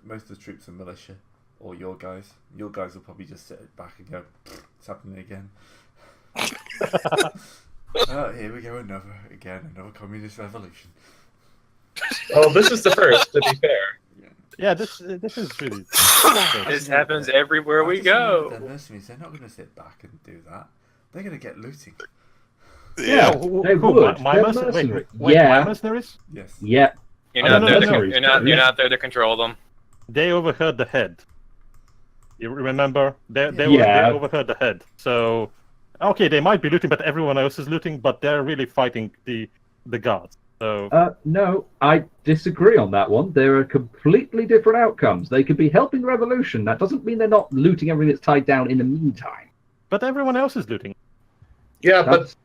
most of the troops are militia, or your guys. Your guys will probably just sit back and go, "It's happening again." Oh, here we go, another communist revolution. Oh, this is the first, to be fair. Yeah, this is really. This happens everywhere we go. They're mercenaries. They're not going to sit back and do that. They're going to get looting. Yeah, they would. My They're mercenaries? mercenary. Yeah. My mercenaries? Yes. Yeah. You're not there to control them. They overheard the head. You remember? They overheard the head. So, okay, they might be looting, but everyone else is looting. But they're really fighting the guards. So. No, I disagree on that one. There are completely different outcomes. They could be helping the revolution. That doesn't mean they're not looting everything that's tied down in the meantime. But everyone else is looting. Yeah, but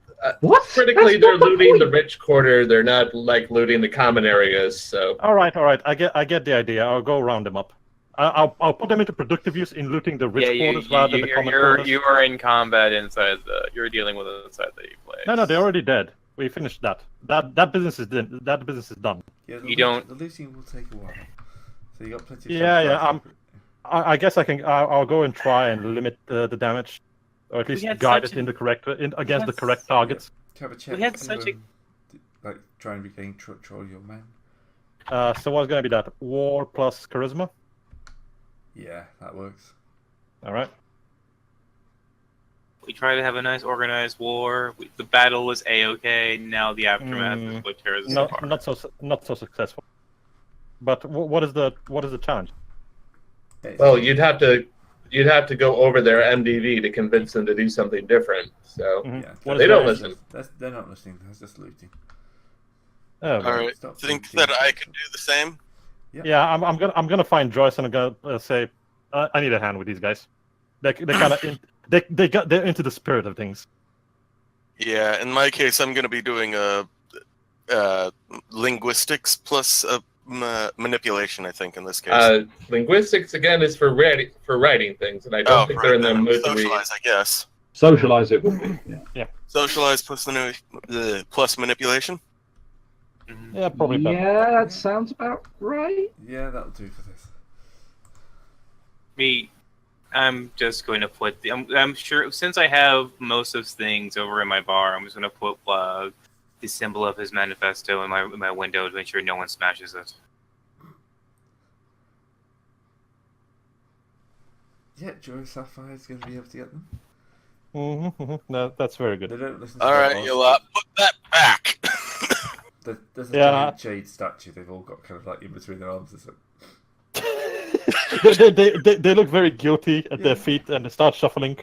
what? Critically, That's they're not the looting point. the rich quarter. They're not like looting the common areas. So. All right. I get the idea. I'll go round them up. I'll put them into productive use in looting the rich quarters rather than the common quarters. You are in combat inside you're dealing with it inside the place. No, they're already dead. We finished that. That business is done. That business is done. Yeah, The looting will take a while. So you got plenty. Yeah. I guess I'll go and try and limit the damage, or at least guide it in the correct against the correct targets. Have a check. We had such a like try and regain control of your men. So what's going to be that? War plus charisma. Yeah, that works. All right. We try to have a nice organized war. The battle was a-okay. Now the aftermath is what tears us apart. Not so successful. But what is the challenge? Well, you'd have to go over their MDV to convince them to do something different. So Yeah, they don't listen. They're not listening. That's just looting. Oh, All right. Think that I could do the same? Yeah, I'm gonna find Joyce and I'm gonna say I need a hand with these guys. They kind of they're into the spirit of things. Yeah, in my case, I'm going to be doing linguistics plus manipulation. I think in this case, linguistics again is for writing things, and I don't think they're in the mood to read. Socialize, I guess. Socialize it would be. Yeah. Socialize plus plus manipulation. Yeah, probably. Yeah, that sounds about right. Yeah, that'll do for this. I'm just going to put I'm sure since I have most of things over in my bar, I'm just going to put the symbol of his manifesto in my window to make sure no one smashes it. Yeah, Joe Sapphire is going to be able to get them. No, that's very good. They don't listen to All right, you lot, put that back. There's a giant jade statue. They've all got kind of like in between their arms or something. they look very guilty at their feet and they start shuffling.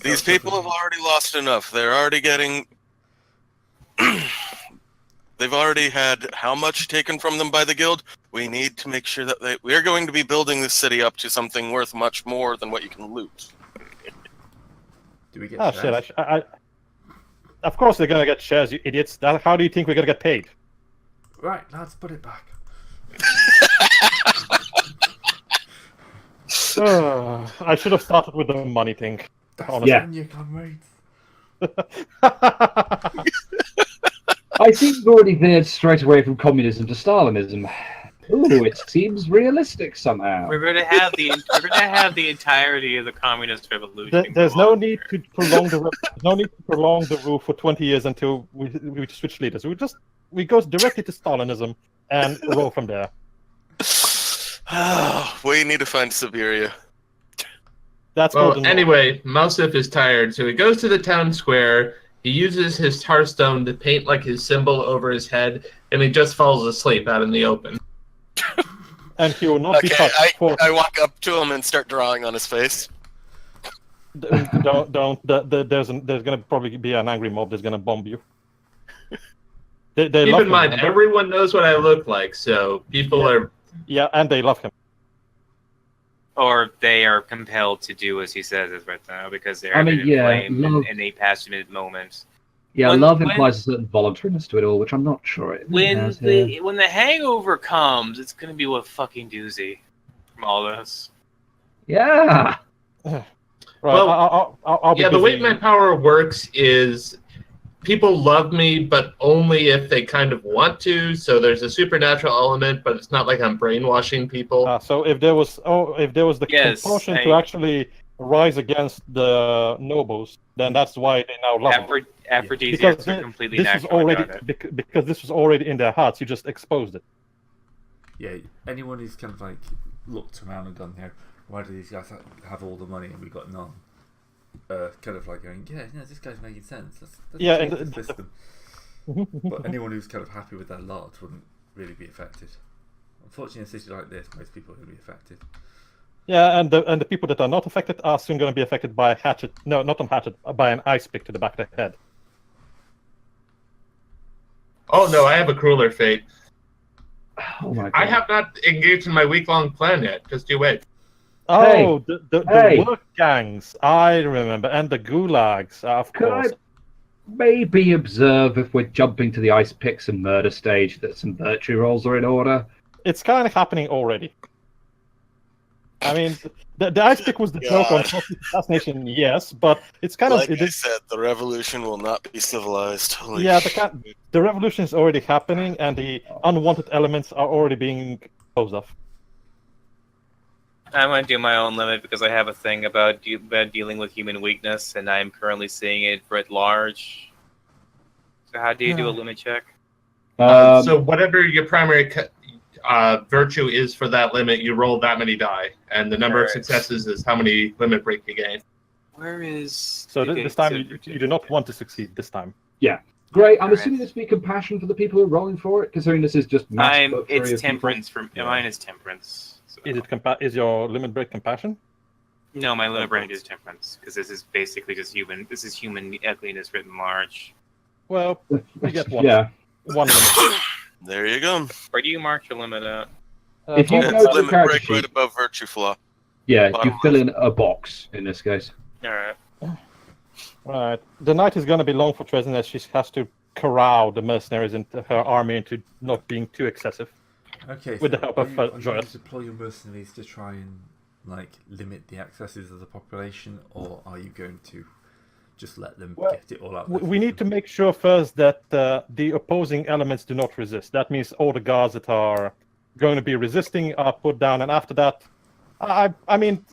These people have already lost enough. They're already getting. They've already had how much taken from them by the guild? We need to make sure that we are going to be building this city up to something worth much more than what you can loot. Do we get shares? Shit! I of course they're gonna get shares, you idiots. How do you think we're gonna get paid? Right, lads, put it back. I should have started with the money thing. That's Yeah. you comrades. I think we've already veered straight away from communism to Stalinism. Ooh, it seems realistic somehow. We're going to have the entirety of the communist revolution. There's no need to prolong the rule for 20 years until we switch leaders. We go directly to Stalinism and roll from there. We need to find Siberia. That's well. Anyway, Mousef is tired, so he goes to the town square. He uses his Hearthstone to paint like his symbol over his head, and he just falls asleep out in the open. And he will not be touched. I walk up to him and start drawing on his face. Don't. There's going to probably be an angry mob that's going to bomb you. They Keep love in mind, him, everyone knows what I look like, so people are. Yeah, and they love him. Or they are compelled to do as he says right now because they're in a passionate moment. Yeah, love implies a certain voluntariness to it all, which I'm not sure it has here. When the hangover comes, it's going to be a fucking doozy from all this. Yeah. Right, Well, I'll be the busy. way my power works is people love me, but only if they kind of want to. So there's a supernatural element, but it's not like I'm brainwashing people. So if there was the Yes, compulsion to actually rise against the nobles, then that's why they now love them. Aphrodisiacs are completely natural. Because this was already in their hearts. You just exposed it. Yeah, anyone who's kind of like looked around and gone, here, why do these guys have all the money and we got none? Kind of like going, yeah, this guy's making sense. Let's change the system. But anyone who's kind of happy with their lot wouldn't really be affected. Unfortunately, in a city like this, most people will be affected. Yeah, and the people that are not affected are soon going to be affected by a hatchet. No, not a hatchet, by an ice pick to the back of the head. Oh no, I have a crueler fate. Oh my God. I have not engaged in my week-long plan yet. Just you wait. Oh, the work gangs, I remember, and the gulags, of course. Could I maybe observe if we're jumping to the ice picks and murder stage that some virtue rolls are in order? It's kind of happening already. I mean, the ice pick was the joke on assassination, yes, but it's kind of... Like I said, the revolution will not be civilized. Holy the revolution is already happening, and the unwanted elements are already being disposed of. I'm going to do my own limit because I have a thing about dealing with human weakness, and I'm currently seeing it writ large. So how do you do a limit check? So whatever your primary virtue is for that limit, you roll that many die, and the number of successes is how many limit break you gain. Where is... So this time you do not want to succeed this time. Yeah. Great. I'm assuming this would be compassion for the people who are rolling for it, considering this is just it's temperance. Mine is temperance. So. Is your limit break compassion? No, my limit break is temperance, because this is basically just human. This is human ugliness written large. Well, you get one. One limit. There you go. Where do you mark your limit at? If you go to the limit character break sheet, right above virtue flaw. Yeah, you fill in a box in this case. Alright. Right. The night is going to be long for Tresden as she has to corral the mercenaries into her army into not being too excessive. Okay. With the help of Joyous. Are you going to deploy your mercenaries to try and limit the excesses of the population, or are you going to just let them get it all out? We need to make sure first that the opposing elements do not resist. That means all the guards that are going to be resisting are put down, and after that, I mean,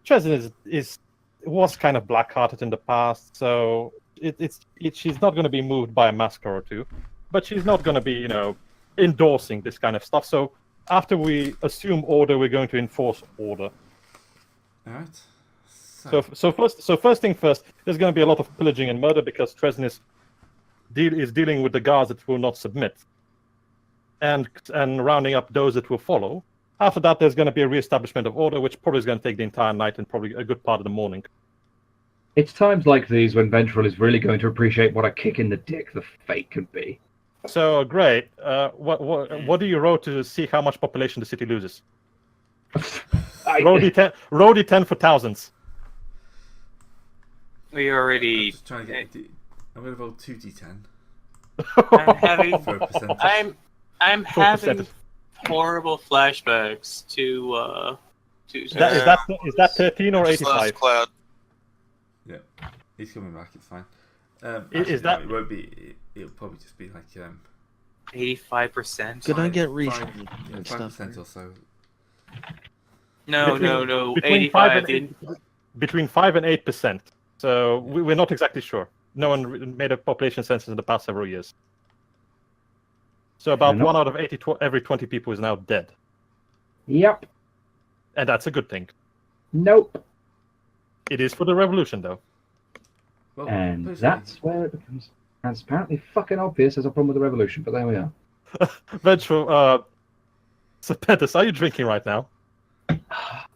Tresden was kind of black-hearted in the past, so she's not going to be moved by a massacre or two, but she's not going to be, endorsing this kind of stuff. So after we assume order, we're going to enforce order. All right. So first thing first, there's going to be a lot of pillaging and murder because Tresden is dealing with the guards that will not submit, and rounding up those that will follow. After that, there's going to be a re-establishment of order, which probably is going to take the entire night and probably a good part of the morning. It's times like these when Ventral is really going to appreciate what a kick in the dick the fate could be. So great. What do you roll to see how much population the city loses? Roll D10 for thousands. We already. I'm just trying to get. I'm going to roll 2d10. I'm having horrible flashbacks to. Is that 13 or 85? Cloud. Yeah, he's coming back. It's fine. Is that? It won't be. It'll probably just be like 85%. Could I get 5% or so. No. Between 5 and 8%. So we're not exactly sure. No one made a population census in the past several years. So about 1 out of every 20 people is now dead. Yep. And that's a good thing. Nope. It is for the revolution, though. Well, and that's where it becomes transparently fucking obvious there's a problem with the revolution, but there we are. Ventral, Serpentis, are you drinking right now?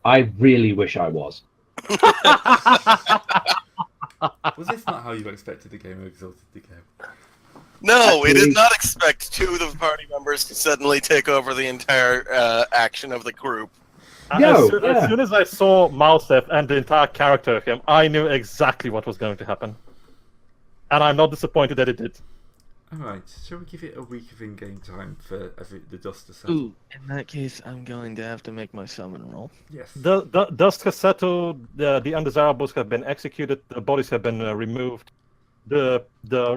I really wish I was. Was this not how you expected the game of Exaulted to go? No, we did not expect two of the party members to suddenly take over the entire action of the group. As soon as I saw Mousef and the entire character of him, I knew exactly what was going to happen. And I'm not disappointed that it did. Alright, shall we give it a week of in-game time for the dust to settle? Ooh, in that case, I'm going to have to make my summon roll. Yes. The dust has settled, the undesirables have been executed, the bodies have been removed. the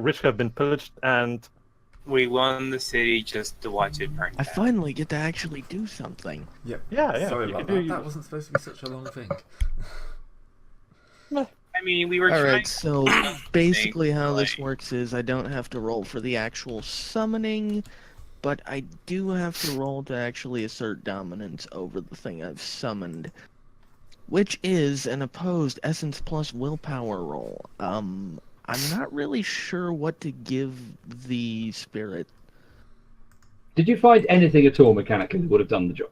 rich have been pillaged, and We won the city just to watch it burn I down. finally get to actually do something. Yep. yeah, Sorry you about can that. do- That wasn't supposed to be such a long thing. I mean, we were All trying. right, so basically how like- this works is I don't have to roll for the actual summoning, but I do have to roll to actually assert dominance over the thing I've summoned, which is an opposed essence plus willpower roll. I'm not really sure what to give the spirit. Did you find anything at all mechanically that would have done the job?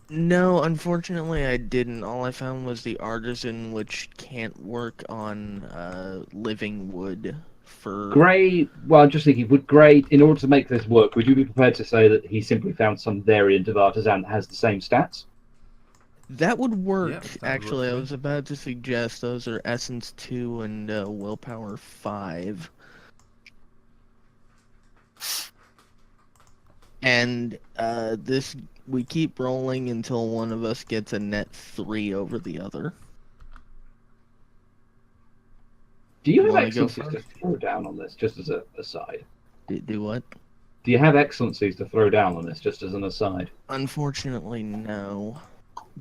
No, unfortunately I didn't. All I found was the artisan, which can't work on living wood for... Gray, well, I'm just thinking, would Gray, in order to make this work, would you be prepared to say that he simply found some variant of artisan that has the same stats? That would work, Yep, that would actually. work for I me. was about to suggest those are Essence 2 and Willpower 5. And this, we keep rolling until one of us gets a net 3 over the other. Do you You have wanna go excellencies to first? throw down on this, just as a aside? Do what? Do you have excellencies to throw down on this, just as an aside? Unfortunately, no.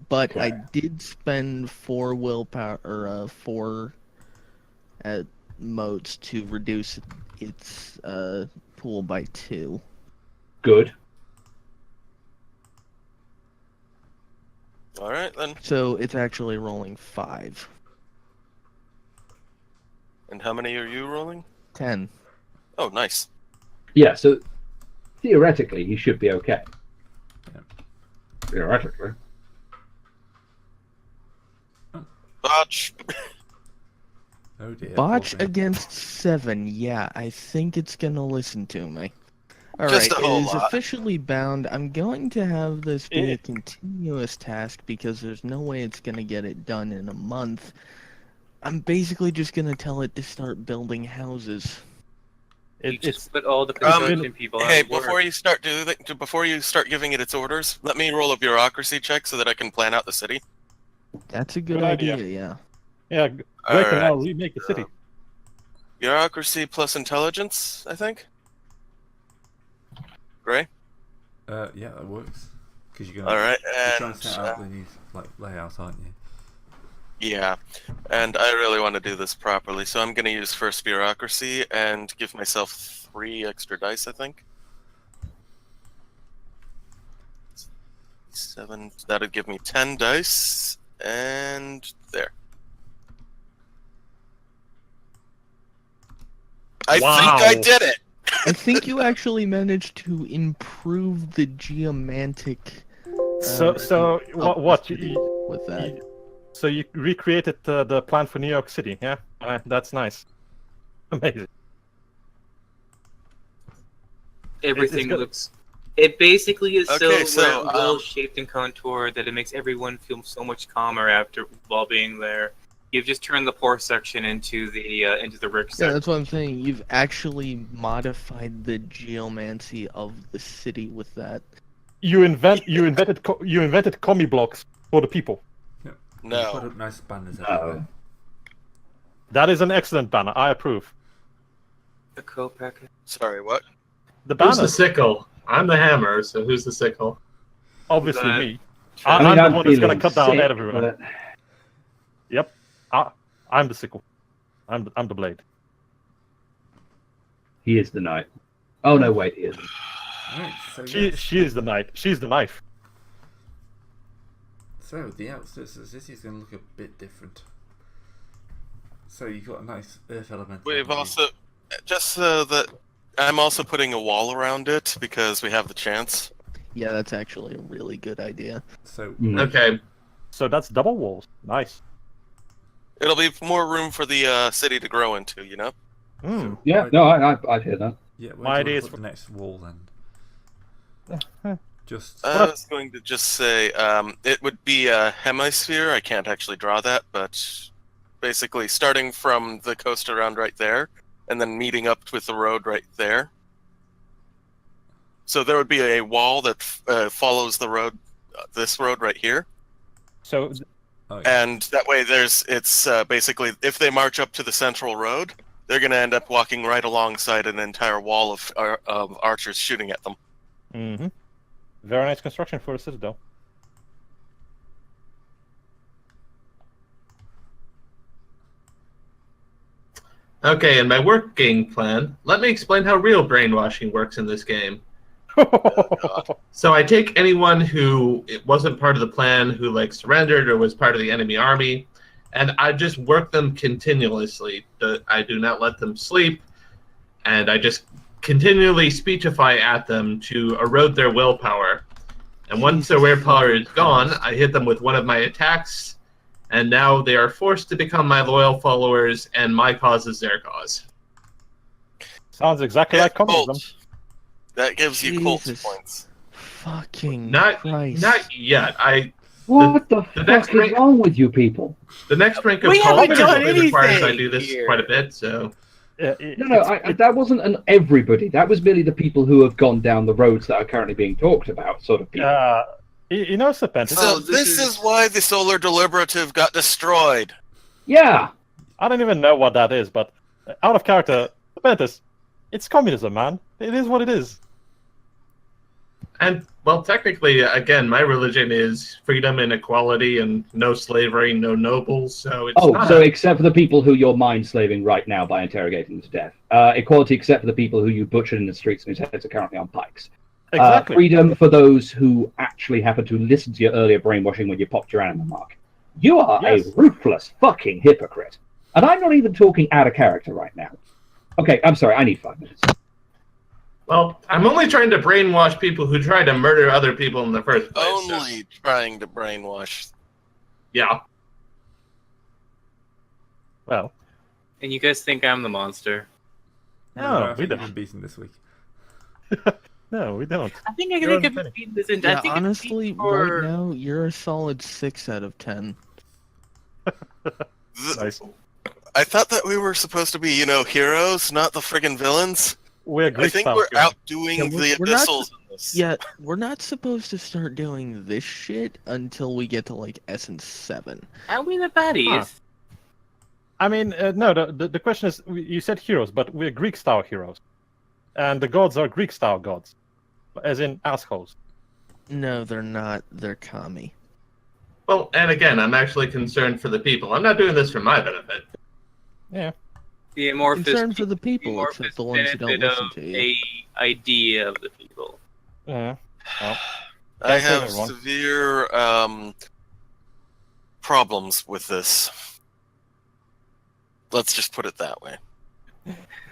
But I Okay. did spend 4 willpower, or 4 motes to reduce its pool by 2. Good. All right then. So it's actually rolling 5. And how many are you rolling? 10. Oh, nice. Yeah, so theoretically, he should be okay. Yeah. Theoretically. Botch. Oh dear. poor Botch thing. against 7. Yeah, I think it's gonna listen to me. Just Alright, a it whole is lot. officially bound. I'm going to have this be a It- continuous task because there's no way it's gonna get it done in a month. I'm basically just gonna tell it to start building houses. You it's just put all the been- construction people out Hey, of work. before you start giving it its orders, let me roll a bureaucracy check so that I can plan out the city. That's a good Good idea. idea, yeah. All Gray can right. now remake the city. Bureaucracy plus intelligence, I think. Gray. Yeah, that works. Because you're All right, you're trying and to set out the new layout, aren't you? yeah, and I really want to do this properly, so I'm going to use first bureaucracy and give myself 3 extra dice, I think. 7. That'd give me 10 dice, and there. I Wow. think I did it. I think you actually managed to improve the geomantic So of what? the city with that. So you recreated the plan for New York City, yeah? That's nice. Amazing. Everything good. looks. It basically is Okay, so, so, well shaped and contoured that it makes everyone feel so much calmer after while being there. You've just turned the poor section into the rich Yeah, section. that's what I'm saying. You've actually modified the geomancy of the city with that. You invented commie blocks for the people. You put No. up nice banners No. everywhere. That is an excellent banner. I approve. The co-packet. Sorry, what? The Who's banner, the sickle? I'm the hammer, so who's the sickle? obviously That- me. I I'm mean, the I'm one that's gonna feeling cut down sick, everyone. but- Yep. I'm the sickle. I'm the blade. He is the knight. Oh no, wait, he isn't. Alright, so She is the knight. She's the knife. So the outskirts of the city is going to look a bit different. So you've got a nice earth element. We've also, just so that I'm also putting a wall around it because we have the chance. Yeah, that's actually a really good idea. So Mm. Okay. So that's double walls. Nice. It'll be more room for the city to grow into, you know? Hmm. Yeah, no, I'd hear that. yeah, where My do you idea want is to put the next wall then? Just I was going to just say it would be a hemisphere. I can't actually draw that, but basically starting from the coast around right there and then meeting up with the road right there. So there would be a wall that follows the road, this road right here. So oh, yeah. And that way it's basically, if they march up to the central road, they're going to end up walking right alongside an entire wall of archers shooting at them. Mm-hmm. Very nice construction for a citadel. Okay, in my working plan, let me explain how real brainwashing works in this game. So I take anyone who it wasn't part of the plan, who like surrendered or was part of the enemy army, and I just work them continuously. I do not let them sleep, and I just continually speechify at them to erode their willpower. And once their willpower is gone, I hit them with one of my attacks, and now they are forced to become my loyal followers, and my cause is their cause. Sounds exactly like communism. Colt. That gives you Colt's points. Fucking Not yet. What the fuck next is rank- wrong with you people? The next rank of We haven't Cult done probably requires I anything do this here. quite a bit, so... That wasn't an everybody. That was merely the people who have gone down the roads that are currently being talked about, sort of people. You know, Serpentis. So this is why the Solar Deliberative got destroyed. Yeah. I don't even know what that is, but out of character, Serpentis, it's communism, man. It is what it is. And, well, technically, again, my religion is freedom and equality and no slavery, no nobles, so it's not... So except for the people who you're mind-slaving right now by interrogating them to death. Equality except for the people who you butchered in the streets and whose heads are currently on pikes. Exactly. Freedom for those who actually happen to listen to your earlier brainwashing when you popped your anima mark. You are a ruthless fucking hypocrite. And I'm not even talking out of character right now. Okay, I'm sorry, I need 5 minutes. Well, I'm only trying to brainwash people who try to murder other people in the first place. Only trying to brainwash. Yeah. Well. And you guys think I'm the monster? No, we don't. don't. Beaten this week. No, we don't. I think I You're could unfinished. beat this. Yeah, I think honestly, right now, you're a solid 6 out of 10. Nice. I thought that we were supposed to be, heroes, not the friggin' villains. We're I Greek think style we're heroes. outdoing Yeah, the we're not abyssals in this. Yeah, we're not supposed to start doing this shit until we get to, like, Essence 7. Are we the baddies? Huh. I mean, no, the question is, you said heroes, but we're Greek style heroes. And the gods are Greek style gods. As in assholes. No, they're not. They're kami. Well, and again, I'm actually concerned for the people. I'm not doing this for my benefit. Yeah. The amorphous Concerned for the people, amorphous except the ones who don't benefit listen of to you. a idea of the people. Yeah. Well, I Can't have say everyone. severe problems with this. Let's just put it that way.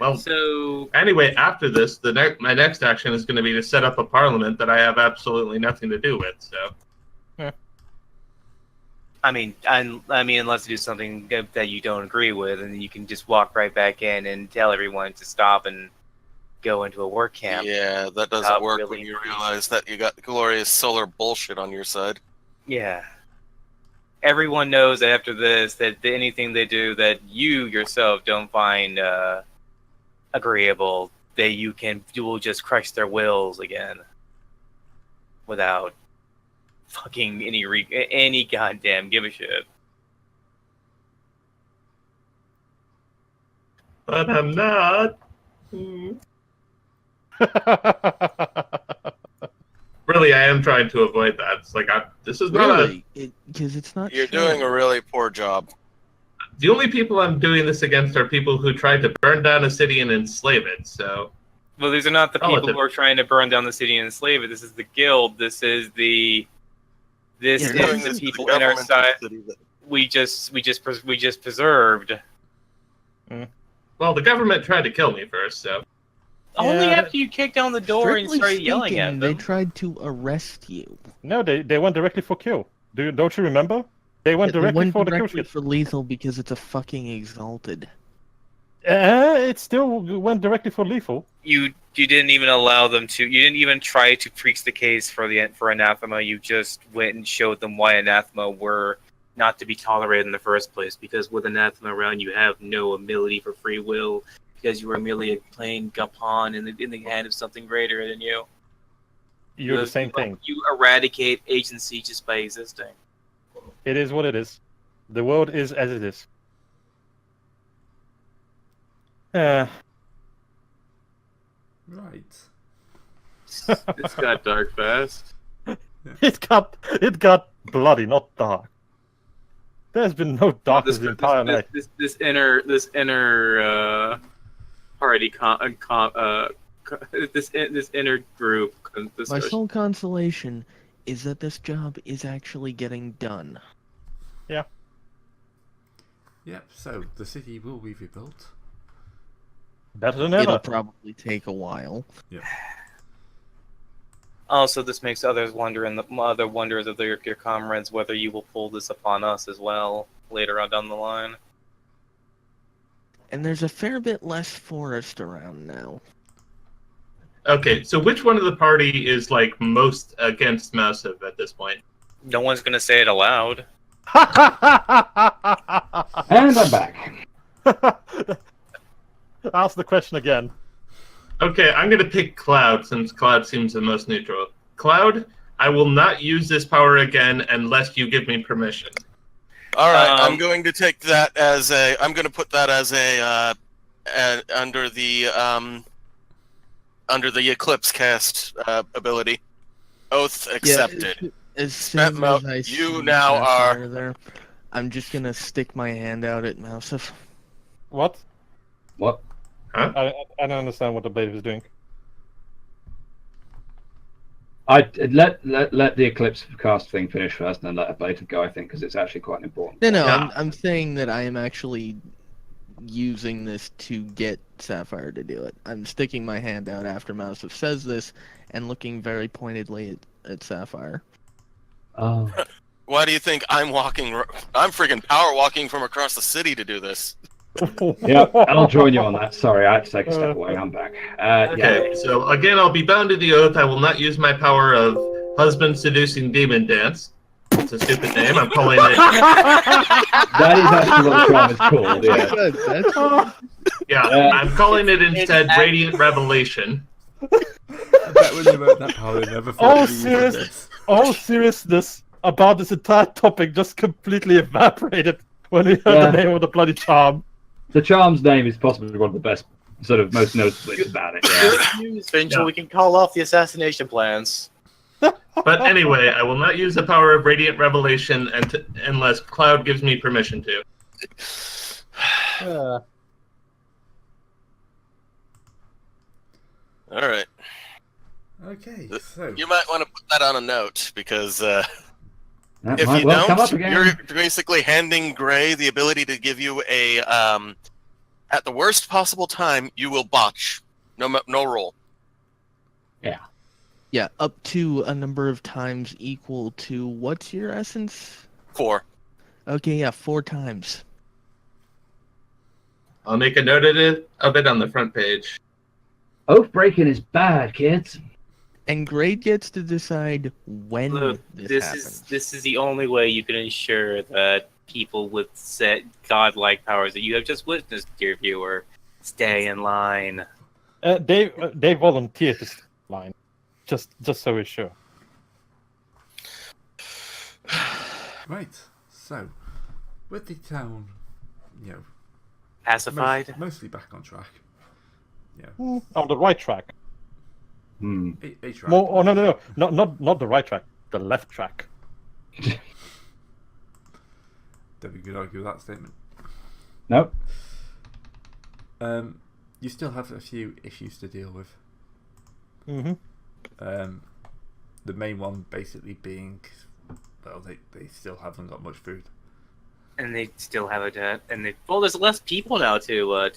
Well, So anyway, after this, my next action is going to be to set up a parliament that I have absolutely nothing to do with, so... I mean, unless you do something that you don't agree with, and you can just walk right back in and tell everyone to stop and go into a work camp. Yeah, that doesn't Not work really. when you realize that you got glorious solar bullshit on your side. Yeah. Everyone knows after this that anything they do that you yourself don't find agreeable, you will just crush their wills again, without fucking any goddamn give a shit. But I'm not. Really, I am trying to avoid that. It's like, this is not Really? Because it's not You're shown. doing a really poor job. the only people I'm doing this against are people who tried to burn down a city and enslave it, so... Well, these are not the people Relative. who are trying to burn down the city and enslave it. This is the guild. This is the Yeah, You're doing the this to people the in our government side. of the city that- We just preserved. Well, the government tried to kill me first, so... Only Yeah. after you kicked down the door and Strictly started yelling speaking, at they them. tried to arrest you. No, they went directly for kill. Don't you remember? They went They directly went for the kill directly shit. for lethal because it's a fucking Exalted. It still went directly for lethal. You didn't even allow them to. You didn't even try to preach the case for anathema. You just went and showed them why anathema were not to be tolerated in the first place. Because with anathema around, you have no ability for free will. Because you were merely a plain pawn in the hand of something greater than you. You're the same thing. You eradicate agency just by existing. It is what it is. The world is as it is. Yeah. Right. It's got dark fast. It got bloody, not dark. There's been no darkness the entire night. This inner party this inner group My discussion. sole consolation is that this job is actually getting done. Yep, so the city will be rebuilt. Better than It'll ever. probably take a while. Also, this makes others wonder, and the other wonders of your comrades whether you will pull this upon us as well later on down the line. And there's a fair bit less forest around now. Okay, so which one of the party is like most against Massive at this point? No one's gonna say it aloud. And I'm back. Ask the question again. Okay, I'm gonna pick Cloud since Cloud seems the most neutral. Cloud, I will not use this power again unless you give me permission. All right, I'm going to take that as a. I'm going to put that as a under the Eclipse cast ability. Oath accepted. As soon Spent as I you see now Sapphire are- there, I'm just gonna stick my hand out at Mousef. What? What? I don't understand what the blade is doing. I let the Eclipse cast thing finish first, and then let a beta go. I think because it's actually quite important. No, Yeah. I'm saying that I am actually using this to get Sapphire to do it. I'm sticking my hand out after Mousef says this and looking very pointedly at Sapphire. Oh. Why do you think I'm walking? I'm freaking power walking from across the city to do this. Yeah, I'll join you on that. Sorry, I had to take a step away. I'm back. Okay, Yeah. so again, I'll be bound to the oath. I will not use my power of husband seducing demon dance. It's a stupid name. I'm calling it. That is actually what the charm is called. Yeah. Good, that's Yeah, I'm calling it instead Radiant Revelation. I bet when you wrote that power, you never thought Oh, you'd use serious? this. All seriousness about this entire topic just completely evaporated when we heard Yeah. the name of the bloody charm. The charm's name is possibly one of the best, sort of most noticeable bits about it. Yeah. Eventually, we can call off the assassination plans. But anyway, I will not use the power of Radiant Revelation unless Cloud gives me permission to. All right, Okay, so you might want to put that on a note because That if might you well come up don't, again. you're basically handing Gray the ability to give you a at the worst possible time, you will botch. No roll. yeah, up to a number of times equal to what's your essence? 4. Okay, yeah, 4 times. I'll make a note of it on the front page. Oath breaking is bad, kids. And Grade gets to decide when Look, this happens. this is the only way you can ensure that people with set godlike powers that you have just witnessed, dear viewer, stay in line. They volunteered this line, just so we're sure. right, so with the town, Pacified. mostly back on track. On the right track. Hmm. A track. Oh no, not the right track. The left track. Don't be good argue with that statement. Nope. You still have a few issues to deal with. Mm-hmm. The main one basically being, well, they still haven't got much food. And they still have a debt, and there's less people now to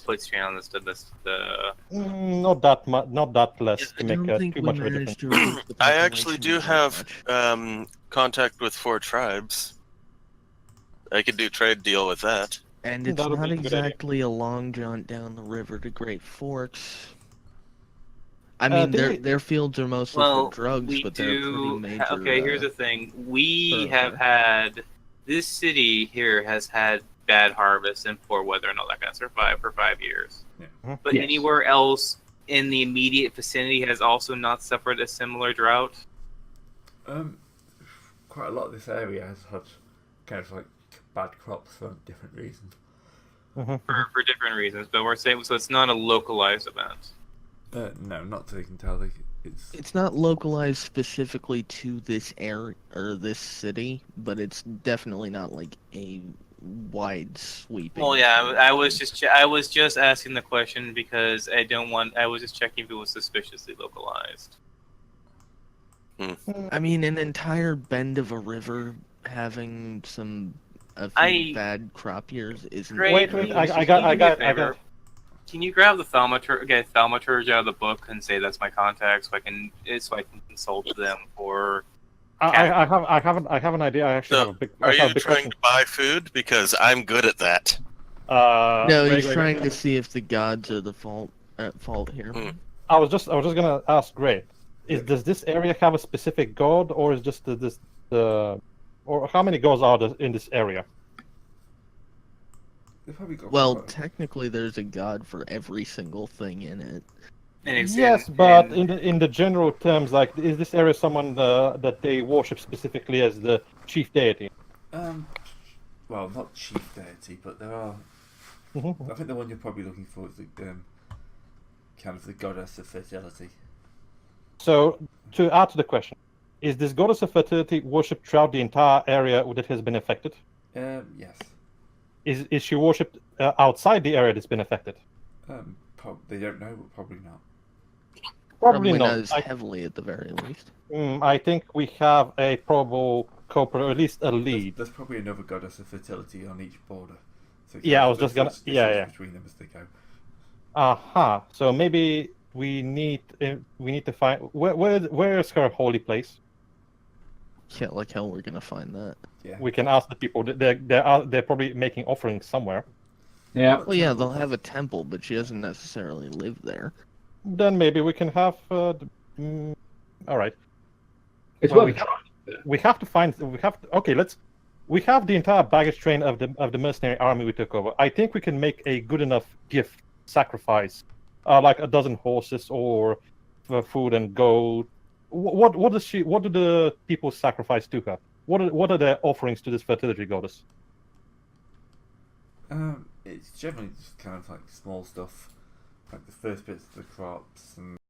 put strain on this. Not that much. Not that less to I make don't think too we much of a managed difference. to reduce the I actually population do very have much. contact with 4 tribes. I could do trade deal with that. And it's That'll not be a good idea. exactly a long jaunt down the river to Great Forks. I mean, their fields are mostly Well, for drugs, we but they're pretty do. major. Okay, here's the thing: we have thoroughfare. had this city here has had bad harvests and poor weather and all that kind of survive for 5 years. Yeah. But Yes. anywhere else in the immediate vicinity has also not suffered a similar drought. Quite a lot of this area has had kind of like bad crops for different reasons. for different reasons. But we're saying so it's not a localized event. No, not so you can tell. It's not localized specifically to this area or this city, but it's definitely not like a wide sweeping. Well, yeah, I was just asking the question because I was just checking if it was suspiciously localized. I mean, an entire bend of a river having a few bad crop years isn't. Wait, I got. Can you grab the thaumaturge out of the book and say that's my contact, so I can consult them for. I have an idea. I actually have a big. Are you trying question. to buy food? Because I'm good at that. No, he's trying to see if the gods are at fault here. I was just gonna ask Gray. Does this area have a specific god, or is just or how many gods are there in this area? Well, technically, there's a god for every single thing in it. Yes, but in the general terms, like, is this area someone that they worship specifically as the chief deity? Well, not chief deity, but there are. I think the one you're probably looking for is the kind of the goddess of fertility. So, to add to the question, is this goddess of fertility worshipped throughout the entire area that has been affected? Yes. Is she worshipped outside the area that's been affected? They don't know, but probably not. Probably not. As heavily, at the very least. I think we have a probable culprit, or at least a lead. There's probably another goddess of fertility on each border. So I was just gonna. Between them as they go. So maybe we need to find where is her holy place? Yeah, like hell, we're gonna find that. Yeah. We can ask the people. They're probably making offerings somewhere. Yeah. Well, yeah, they'll have a temple, but she doesn't necessarily live there. Then maybe we can have. All right. It's well, what we trying. We have to find. Okay, let's. We have the entire baggage train of the mercenary army we took over. I think we can make a good enough gift sacrifice, like a dozen horses or food and gold. What do the people sacrifice to her? What are their offerings to this fertility goddess? It's generally just kind of like small stuff, like the first bits of the crops and